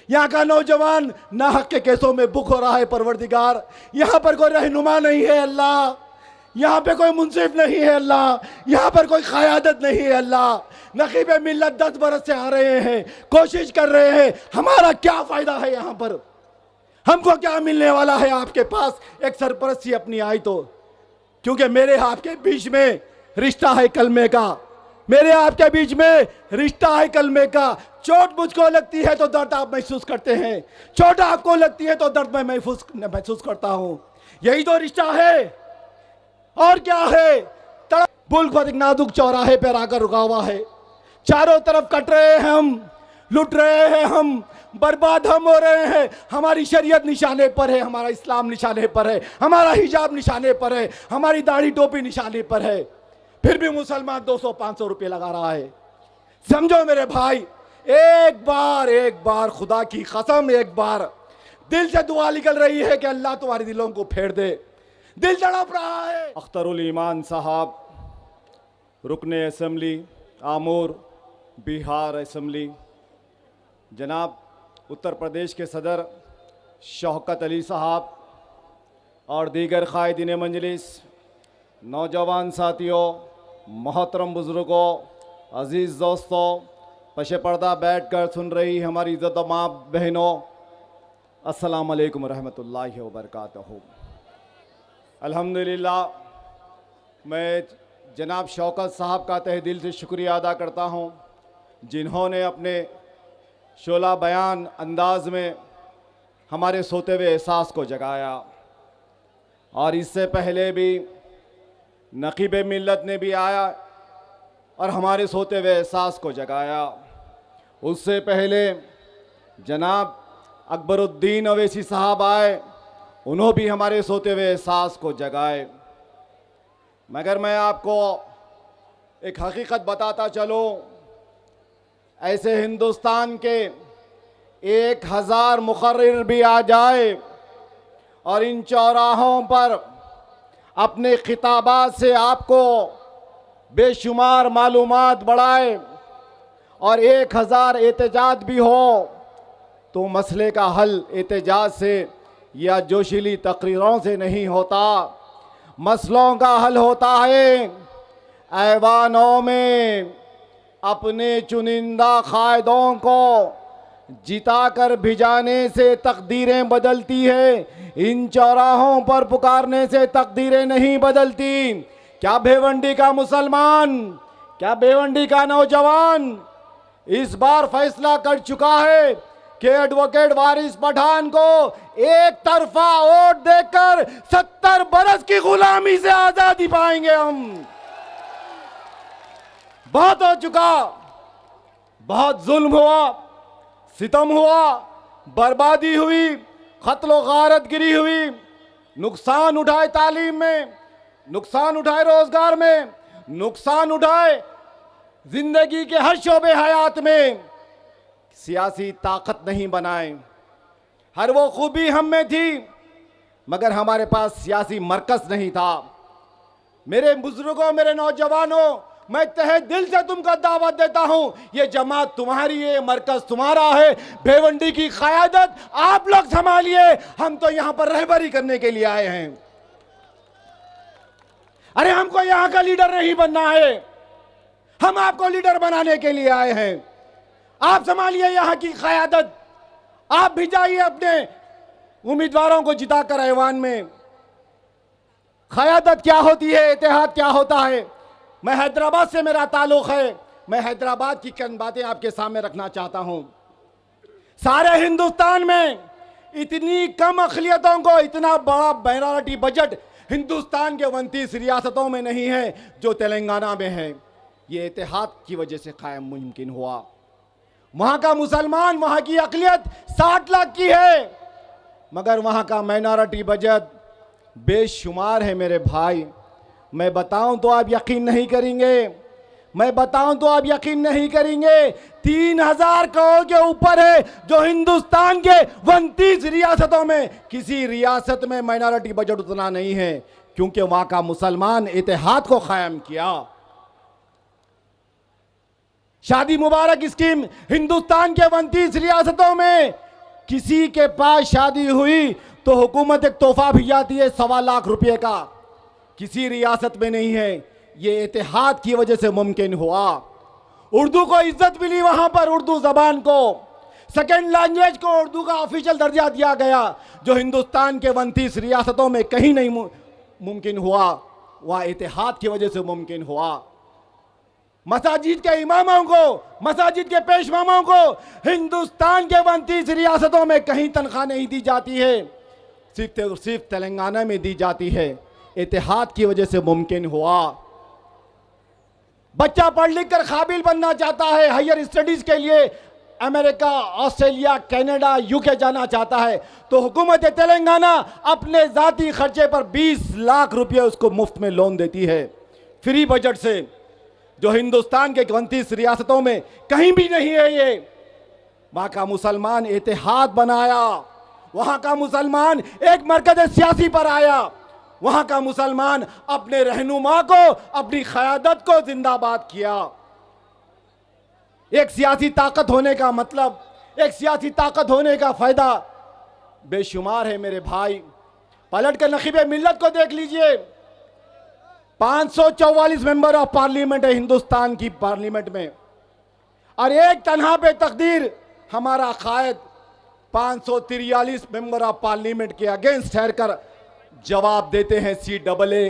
यहाँ का नौजवान नाहक के केसों में बुक हो रहा है परवरदिगार। यहाँ पर कोई रहनुमा नहीं है अल्लाह, यहाँ पे कोई मुंसिफ नहीं है अल्लाह, यहाँ पर कोई क़यादत नहीं है अल्लाह। नक़ीब मिल्लत 10 बरस से आ रहे हैं, कोशिश कर रहे हैं, हमारा क्या फ़ायदा है यहाँ पर? हमको क्या मिलने वाला है आपके पास एक सरपरस्ती अपनी आई तो? क्योंकि मेरे आपके बीच में रिश्ता है कलमे का, मेरे आपके बीच में रिश्ता है कलमे का। चोट मुझको लगती है तो दर्द आप महसूस करते हैं, चोट आपको लगती है तो दर्द मैं महसूस करता हूँ। यही तो रिश्ता है, और क्या है? मुल्क पर एक नाजुक चौराहे पर आकर रुका हुआ है, चारों तरफ कट रहे हैं हम, लुट रहे हैं हम, बर्बाद हम हो रहे हैं। हमारी शरीयत निशाने पर है, हमारा इस्लाम निशाने पर है, हमारा हिजाब निशाने पर है, हमारी दाढ़ी टोपी निशाने पर है, फिर भी मुसलमान 200-500 रुपये लगा रहा है। समझो मेरे भाई, एक बार खुदा की कसम, एक बार दिल से दुआ निकल रही है कि अल्लाह तुम्हारे दिलों को फेर दे। दिल तड़प रहा है। अख्तरुल ईमान साहब, रुकने असम्बली आमूर बिहार असम्बली, जनाब उत्तर प्रदेश के सदर शौकत अली साहब और दीगर क़ायदीन मजलिस, नौजवान साथियों, मोहतरम बुज़ुर्गों, अज़ीज़ दोस्तों, पशे पर्दा बैठ कर सुन रही हमारी इज़्ज़त माँ बहनों, अस्सलाम वालेकुम रहमतुल्लाहि व बरकातहू। अल्हम्दुलिल्लाह, मैं जनाब शौकत साहब का तहे दिल से शुक्रिया अदा करता हूँ, जिन्होंने अपने शोला बयान अंदाज में हमारे सोते हुए एहसास को जगाया। और इससे पहले भी नक़ीब मिल्लत ने भी आया और हमारे सोते हुए एहसास को जगाया। उससे पहले जनाब अकबरुद्दीन अवैसी साहब आए, उन्होंने भी हमारे सोते हुए एहसास को जगाए। मगर मैं आपको एक हकीकत बताता चलूँ, ऐसे हिंदुस्तान के 1000 मुक़र्रिर भी आ जाए और इन चौराहों पर अपने खिताबात से आपको बेशुमार मालूमात बढ़ाए और 1000 एहतजाज भी हो, तो मसले का हल एहतजाज से या जोशीली तकरीरों से नहीं होता। मसलों का हल होता है ऐवानों में अपने चुनिंदा कायदों को जिताकर भिजाने से तकदीरें बदलती है, इन चौराहों पर पुकारने से तकदीरें नहीं बदलती। क्या भिवंडी का मुसलमान, क्या भिवंडी का नौजवान इस बार फैसला कर चुका है कि एडवोकेट वारिस पठान को एक तरफा वोट देकर 70 बरस की गुलामी से आजादी पाएंगे हम? बहुत हो चुका, बहुत जुल्म हुआ, सितम हुआ, बर्बादी हुई, कत्लो गारतगिरी हुई, नुकसान उठाए तालीम में, नुकसान उठाए रोजगार में, नुकसान उठाए जिंदगी के हर शोबे हयात में। सियासी ताकत नहीं बनाए, हर वो खूबी हम में थी, मगर हमारे पास सियासी मरकज नहीं था। मेरे बुजुर्गों, मेरे नौजवानों, मैं तहे दिल से तुमको दावत देता हूं, ये जमात तुम्हारी है, मरकज तुम्हारा है, भिवंडी की क़यादत आप लोग संभालिए। हम तो यहां पर रहबरी करने के लिए आए हैं। अरे हमको यहां का लीडर नहीं बनना है, हम आपको लीडर बनाने के लिए आए हैं। आप संभालिए यहां की क़यादत, आप भी जाइए अपने उम्मीदवारों को जिताकर ऐवान में। क़यादत क्या होती है, इत्तेहाद क्या होता है? मैं हैदराबाद से मेरा ताल्लुक़ है, मैं हैदराबाद की चंद बातें आपके सामने रखना चाहता हूं। सारे हिंदुस्तान में इतनी कम अक़लियतों को इतना बड़ा माइनॉरिटी बजट हिंदुस्तान के 29 रियासतों में नहीं है जो तेलंगाना में है। ये इत्तेहाद की वजह से कायम मुमकिन हुआ। वहां का मुसलमान, वहां की अक़लियत 60 लाख की है, मगर वहां का माइनॉरिटी बजट बेशुमार है। मेरे भाई, मैं बताऊं तो आप यकीन नहीं करेंगे, मैं बताऊं तो आप यकीन नहीं करेंगे। 3000 करोड़ के ऊपर है, जो हिंदुस्तान के 29 रियासतों में किसी रियासत में माइनॉरिटी बजट उतना नहीं है, क्योंकि वहां का मुसलमान इत्तेहाद को कायम किया। शादी मुबारक स्कीम हिंदुस्तान के 29 रियासतों में किसी के पास शादी हुई तो हुकूमत एक तोहफा भिजाती है 1.25 लाख रुपए का। किसी रियासत में नहीं है। ये इत्तेहाद की वजह से मुमकिन हुआ। उर्दू को इज्जत मिली वहां पर, उर्दू जबान को, सेकेंड लैंग्वेज को उर्दू का ऑफिशियल दर्जा दिया गया, जो हिंदुस्तान के 29 रियासतों में कहीं नहीं मुमकिन हुआ। वह इत्तेहाद की वजह से मुमकिन हुआ। मसाजिद के इमामों को, मसाजिद के पेशवाओं को हिंदुस्तान के 29 रियासतों में कहीं तनख्वाह नहीं दी जाती है, सिर्फ तेलंगाना में दी जाती है। इत्तेहाद की वजह से मुमकिन हुआ। बच्चा पढ़ लिख कर काबिल बनना चाहता है, हायर स्टडीज के लिए अमेरिका, ऑस्ट्रेलिया, कनाडा, यूके जाना चाहता है, तो हुकूमत तेलंगाना अपने जाती खर्चे पर 20 लाख रुपए उसको मुफ्त में लोन देती है, फ्री बजट से, जो हिंदुस्तान के 29 रियासतों में कहीं भी नहीं है। ये वहां का मुसलमान इत्तेहाद बनाया, वहां का मुसलमान एक मरकज सियासी पर आया, वहां का मुसलमान अपने रहनुमा को, अपनी क़यादत को जिंदाबाद किया। एक सियासी ताकत होने का मतलब, एक सियासी ताकत होने का फायदा बेशुमार है मेरे भाई। पलट कर नखीबे मिल्लत को देख लीजिए। 544 मेंबर ऑफ पार्लियामेंट है हिंदुस्तान की पार्लियामेंट में, और एक तनहा पे तकदीर हमारा कायद 543 मेंबर ऑफ पार्लियामेंट के अगेंस्ट ठहरकर जवाब देते हैं CAA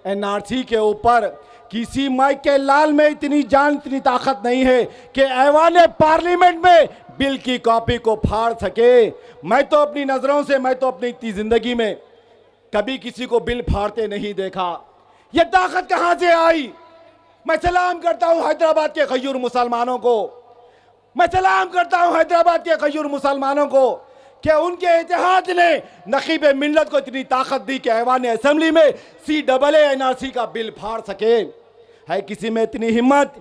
NRC के ऊपर। किसी माइक के लाल में इतनी जान, इतनी ताकत नहीं है कि ऐवान पार्लियामेंट में बिल की कॉपी को फाड़ सके। मैं तो अपनी नजरों से, मैं तो अपनी इतनी जिंदगी में कभी किसी को बिल फाड़ते नहीं देखा। ये ताकत कहां से आई? मैं सलाम करता हूं हैदराबाद के गयूर मुसलमानों को, मैं सलाम करता हूं हैदराबाद के गयूर मुसलमानों को कि उनके इत्तेहाद ने नकीब मिल्लत को इतनी ताकत दी कि ऐवान असेंबली में CAA NRC का बिल फाड़ सके। है किसी में इतनी हिम्मत?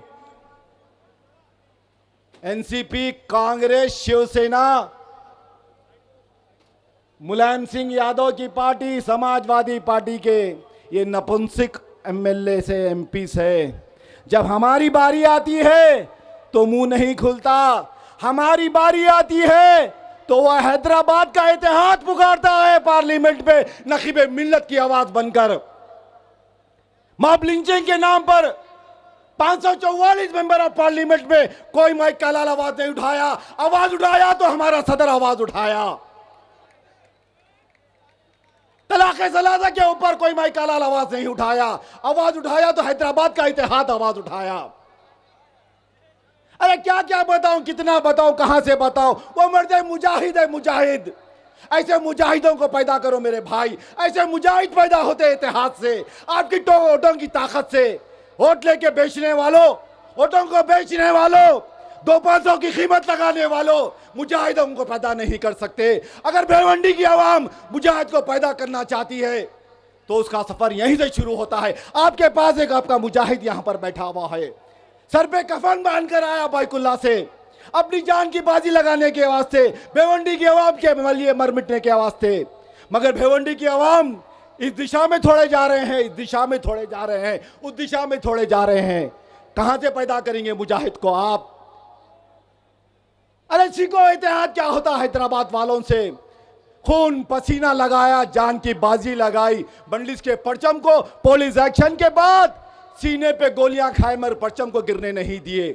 NCP, कांग्रेस, शिवसेना, मुलायम सिंह यादव की पार्टी, समाजवादी पार्टी के ये नपुंसक MLA से MP से, जब हमारी बारी आती है तो मुंह नहीं खुलता। हमारी बारी आती है तो वह हैदराबाद का इत्तेहाद पुकारता है पार्लियामेंट पे नखीब मिल्लत की आवाज बनकर। मॉब लिंचिंग के नाम पर 544 मेंबर ऑफ पार्लियामेंट में कोई माइक का लाल आवाज नहीं उठाया। आवाज उठाया तो हमारा सदर आवाज उठाया। तलाक़े सलासा के ऊपर कोई माइक का लाल आवाज नहीं उठाया। आवाज उठाया तो हैदराबाद का इत्तेहाद आवाज उठाया। अरे क्या क्या बताऊं, कितना बताऊं, कहां से बताऊं? वो मर्द मुजाहिद है, मुजाहिद। ऐसे मुजाहिदों को पैदा करो मेरे भाई। ऐसे मुजाहिद पैदा होते इत्तेहाद से, आपकी वोटों की ताकत से। वोट लेके बेचने वालों, वोटों को बेचने वालों, 200-500 की कीमत लगाने वालों मुजाहिदों को पैदा नहीं कर सकते। अगर भिवंडी की आवाम मुजाहिद को पैदा करना चाहती है तो उसका सफर यहीं से शुरू होता है। आपके पास एक आपका मुजाहिद यहां पर बैठा हुआ है, सर पे कफन बांध कर आया बाइकुल्ला से, अपनी जान की बाजी लगाने के वास्ते, भिवंडी की आवाम के लिए मर मिटने के वास्ते। मगर भिवंडी की आवाम इस दिशा में थोड़े जा रहे हैं, इस दिशा में थोड़े जा रहे हैं, उस दिशा में थोड़े जा रहे हैं। कहां से पैदा करेंगे मुजाहिद को आप? अरे सीखो इत्तेहाद क्या होता है हैदराबाद वालों से। खून पसीना लगाया, जान की बाजी लगाई, बंडलिस के परचम को पुलिस एक्शन के बाद सीने पे गोलियां खाए मगर परचम को गिरने नहीं दिए।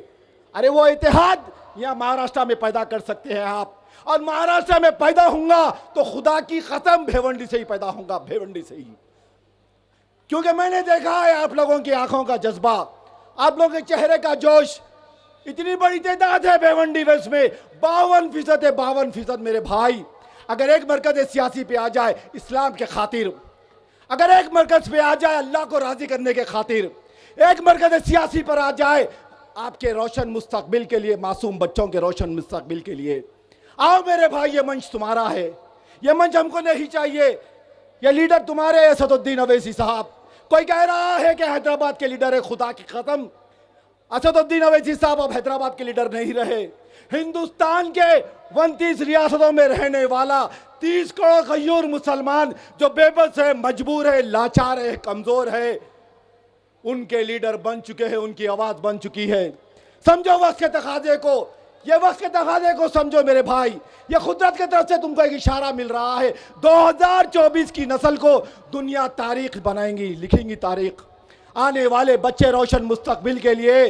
अरे वो इत्तेहाद यहां महाराष्ट्र में पैदा कर सकते हैं आप, और महाराष्ट्र में पैदा होऊंगा तो खुदा की कसम भिवंडी से ही पैदा होऊंगा, भिवंडी से ही। क्योंकि मैंने देखा है आप लोगों की आंखों का जज्बा, आप लोगों के चेहरे का जोश। इतनी बड़ी तादाद है भिवंडी वेस्ट में, 52% है, 52% मेरे भाई। अगर एक मरकज सियासी पे आ जाए इस्लाम के खातिर, अगर एक मरकज पे आ जाए अल्लाह को राजी करने के खातिर, एक मरकज सियासी पर आ जाए आपके रोशन मुस्तकबिल के लिए, मासूम बच्चों के रोशन मुस्तकबिल के लिए, आओ मेरे भाई, ये मंच तुम्हारा है। ये मंच हमको नहीं चाहिए। ये लीडर तुम्हारे असदुद्दीन अवैसी साहब। कोई कह रहा है कि हैदराबाद के लीडर है, खुदा की कसम असदुद्दीन अवैसी साहब अब हैदराबाद के लीडर नहीं रहे। हिंदुस्तान के 29 रियासतों में रहने वाला 30 करोड़ गयूर मुसलमान जो बेबस है, मजबूर है, लाचार है, कमजोर है, उनके लीडर बन चुके हैं, उनकी आवाज बन चुकी है। समझो वक्त के तकाजे को। ये वक्त के तकाज़े को समझो मेरे भाई, ये खुदरत की तरफ से तुमको एक इशारा मिल रहा है। 2024 की नस्ल को दुनिया तारीख बनाएंगी, लिखेंगी तारीख। आने वाले बच्चे रोशन मुस्तकबिल के लिए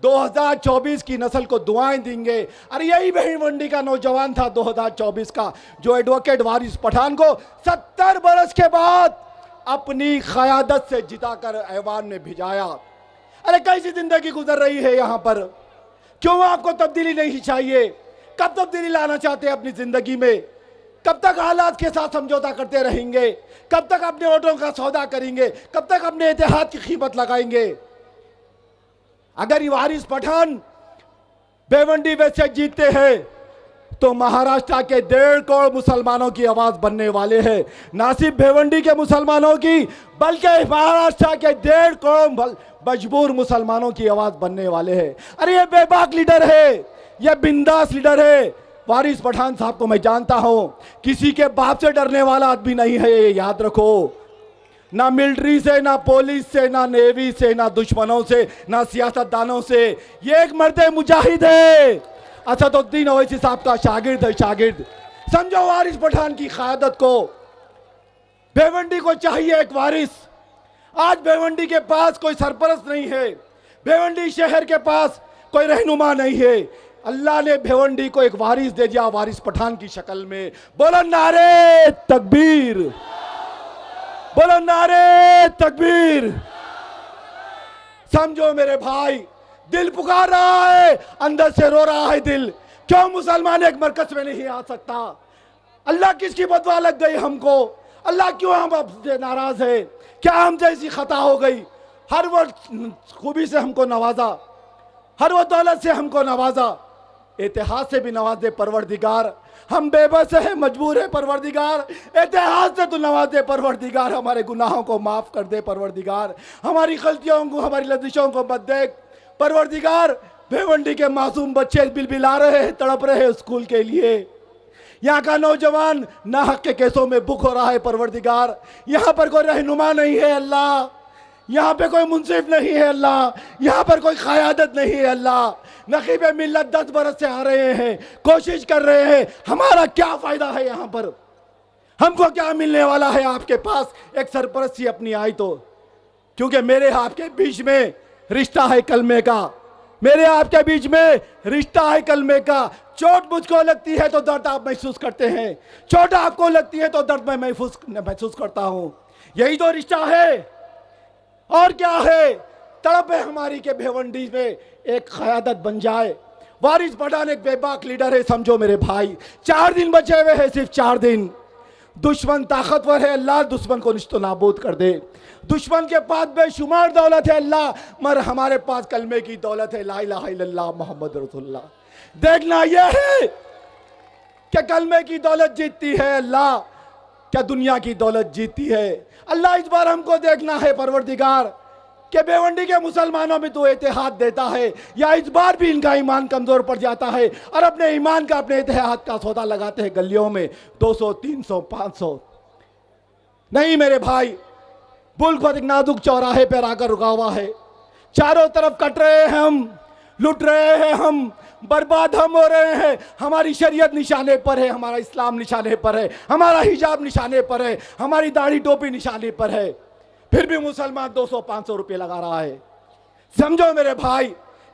2024 की नस्ल को दुआएं देंगे। अरे यही भिवंडी का नौजवान था 2024 का, जो एडवोकेट वारिस पठान को 70 बरस के बाद अपनी क़यादत से जिताकर ऐवान में भिजाया। अरे कैसी जिंदगी गुजर रही है यहाँ पर, क्यों आपको तब्दीली नहीं चाहिए? कब तब्दीली लाना चाहते हैं अपनी जिंदगी में? कब तक हालात के साथ समझौता करते रहेंगे? कब तक अपने वोटों का सौदा करेंगे? कब तक अपने इत्तेहाद की कीमत लगाएंगे? अगर ये वारिस पठान भिवंडी में से जीतते हैं तो महाराष्ट्र के 1.5 करोड़ मुसलमानों की आवाज बनने वाले हैं। ना सिर्फ भिवंडी के मुसलमानों की, बल्कि महाराष्ट्र के 1.5 करोड़ मजबूर मुसलमानों की आवाज बनने वाले हैं। अरे ये बेबाक लीडर है, ये बिंदास लीडर है। वारिस पठान साहब को मैं जानता हूं, किसी के बाप से डरने वाला आदमी नहीं है, ये याद रखो। ना मिलिट्री से, ना पुलिस से, ना नेवी से, ना दुश्मनों से, ना सियासतदानों से। ये एक मर्द मुजाहिद है, असदुद्दीन ओवैसी साहब का शागिर्द है, शागिर्द। समझो वारिस पठान की क़यादत को। भिवंडी को चाहिए एक वारिस। आज भिवंडी के पास कोई सरपरस्त नहीं है, भिवंडी शहर के पास कोई रहनुमा नहीं है। अल्लाह ने भिवंडी को एक वारिस दे दिया, वारिस पठान की शक्ल में। बोलो नारे तकबीर, बोलो नारे तकबीर। समझो मेरे भाई, दिल पुकार रहा है, अंदर से रो रहा है दिल। क्यों मुसलमान एक मरकज में नहीं आ सकता? अल्लाह किसकी बदवा लग गई हमको? अल्लाह क्यों हमसे नाराज है? क्या हमसे ऐसी खता हो गई? हर वो खूबी से हमको नवाजा, हर वो दौलत से हमको नवाजा, इतिहास से भी नवाज दे परवरदिगार। हम बेबस है, मजबूर है परवरदिगार, इतिहास से तो नवाज दे परवरदिगार। हमारे गुनाहों को माफ कर दे परवरदिगार, हमारी गलतियों को, हमारी लजिशों को मत देख परवरदिगार। भिवंडी के मासूम बच्चे बिलबिला रहे हैं, तड़प रहे हैं स्कूल के लिए। यहाँ का नौजवान नाहक के केसों में बुक हो रहा है परवरदिगार। यहाँ पर कोई रहनुमा नहीं है अल्लाह, यहाँ पे कोई मुंसिफ नहीं है अल्लाह, यहाँ पर कोई क़यादत नहीं है अल्लाह। नकीब मिल्लत 10 बरस से आ रहे हैं, कोशिश कर रहे हैं। हमारा क्या फ़ायदा है यहाँ पर? हमको क्या मिलने वाला है आपके पास? एक सरपरस्ती अपनी आई तो, क्योंकि मेरे आपके बीच में रिश्ता है कलमे का, मेरे आपके बीच में रिश्ता है कलमे का। चोट मुझको लगती है तो दर्द आप महसूस करते हैं, चोट आपको लगती है तो दर्द मैं महसूस करता हूँ। यही तो रिश्ता है, और क्या है? तड़प है हमारी के भिवंडी में एक क़यादत बन जाए। वारिस पठान एक बेबाक लीडर है, समझो मेरे भाई। 4 दिन बचे हुए हैं, सिर्फ 4 दिन। दुश्मन ताकतवर है, अल्लाह दुश्मन को निश्तो नाबूद कर दे। दुश्मन के पास बेशुमार दौलत है अल्लाह, मगर हमारे पास कलमे की दौलत है, ला इलाहा इल्लल्लाह मोहम्मद रसूलुल्लाह। देखना यह है कि कलमे की दौलत जीतती है अल्लाह, क्या दुनिया की दौलत जीतती है अल्लाह? इस बार हमको देखना है परवरदिगार कि भिवंडी के मुसलमानों में तो इत्तेहाद देता है, या इस बार भी इनका ईमान कमजोर पड़ जाता है और अपने ईमान का, अपने इत्तेहाद का सौदा लगाते हैं गलियों में 200, 300, 500। नहीं मेरे भाई, मुल्क बहुत एक नाजुक चौराहे पर आकर रुका हुआ है। चारों तरफ कट रहे हैं हम, लुट रहे हैं हम, बर्बाद हम हो रहे हैं। हमारी शरीयत निशाने पर है, हमारा इस्लाम निशाने पर है, हमारा हिजाब निशाने पर है, हमारी दाढ़ी टोपी निशाने पर है, फिर भी मुसलमान 200-500 रुपये लगा रहा है। समझो मेरे भाई,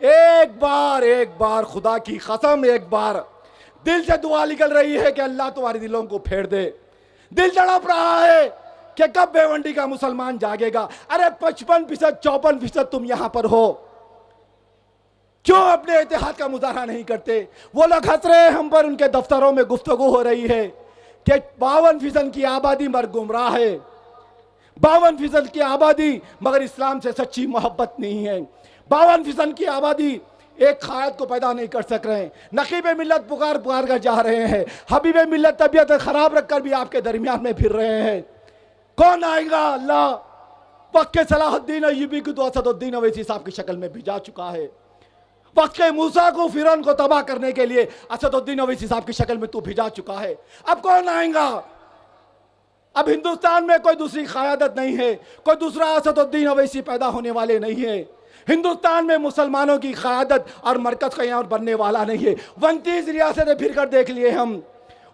एक बार खुदा की कसम, एक बार दिल से दुआ निकल रही है कि अल्लाह तुम्हारे दिलों को फेर दे। दिल तड़प रहा है कि कब भिवंडी का मुसलमान जागेगा। अरे 55%, 54% तुम यहां पर हो, क्यों अपने इत्तेहाद का मुजाहरा नहीं करते? वो लोग हंस रहे हैं हम पर, उनके दफ्तरों में गुफ्तगू हो रही है कि 52% की आबादी मर गुमराह है, 52% की आबादी मगर इस्लाम से सच्ची मोहब्बत नहीं है, 52% की आबादी एक क़यादत को पैदा नहीं कर सक रहे हैं। नकीब मिल्लत पुकार कर जा रहे हैं, हबीब मिल्लत तबीयत खराब रखकर भी आपके दरमियान में फिर रहे हैं। कौन आएगा? अल्लाह वक्त के सलाहुद्दीन अय्यूबी को तो असदुद्दीन ओवैसी साहब की शक्ल में भिजा चुका है। वक्त के मूसा को, फिरौन को तबाह करने के लिए असदुद्दीन ओवैसी साहब की शक्ल में तू भिजा चुका है। अब कौन आएगा? अब हिंदुस्तान में कोई दूसरी क़यादत नहीं है, कोई दूसरा असदुद्दीन ओवैसी पैदा होने वाले नहीं है। हिंदुस्तान में मुसलमानों की क़यादत और मरकज़ का यहाँ बनने वाला नहीं है। 29 रियासतें फिर कर देख लिए हम,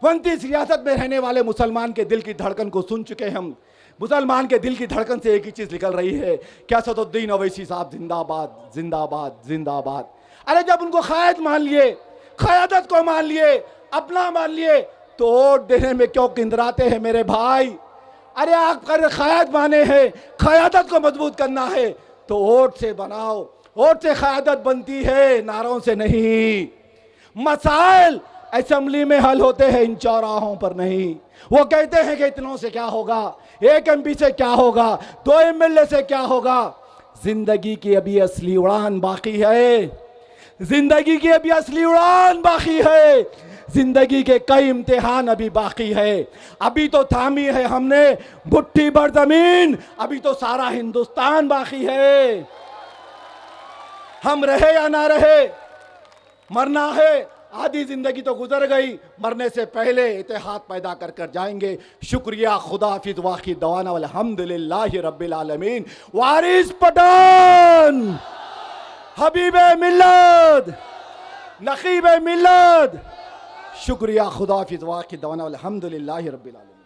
29 रियासत में रहने वाले मुसलमान के दिल की धड़कन को सुन चुके हम। मुसलमान के दिल की धड़कन से एक ही चीज़ निकल रही है, क्या सदुद्दीन अवैसी साहब जिंदाबाद जिंदाबाद जिंदाबाद। अरे जब उनको क़ायद मान लिए, क़यादत को मान लिए, अपना मान लिए, तो वोट देने में क्यों किंदराते हैं मेरे भाई? अरे आप कर क़यादत माने हैं, क़यादत को मजबूत करना है तो वोट से बनाओ। वोट से क़यादत बनती है, नारों से नहीं। मसाइल असेंबली में हल होते हैं, इन चौराहों पर नहीं। वो कहते हैं कि इतनों से क्या होगा, एक एमपी से क्या होगा, 2 एमएलए से क्या होगा। जिंदगी की अभी असली उड़ान बाकी है, जिंदगी की अभी असली उड़ान बाकी है, जिंदगी के कई इम्तिहान अभी बाकी है। अभी तो थामी है हमने मुट्ठी भर जमीन, अभी तो सारा हिंदुस्तान बाकी है। हम रहे या ना रहे, मरना है। आधी जिंदगी तो गुजर गई, मरने से पहले इत्तेहाद पैदा कर कर जाएंगे। शुक्रिया, खुदा हाफिज़, वाखिर दवाना अल्हम्दुलिल्लाहि रब्बिल आलमीन। वारिस पठान, हबीबे मिल्लत, नकीबे मिल्लत। शुक्रिया, खुदा हाफिज़, वाखिर दवाना अल्हम्दुलिल्लाहि रब्बिल आलमीन।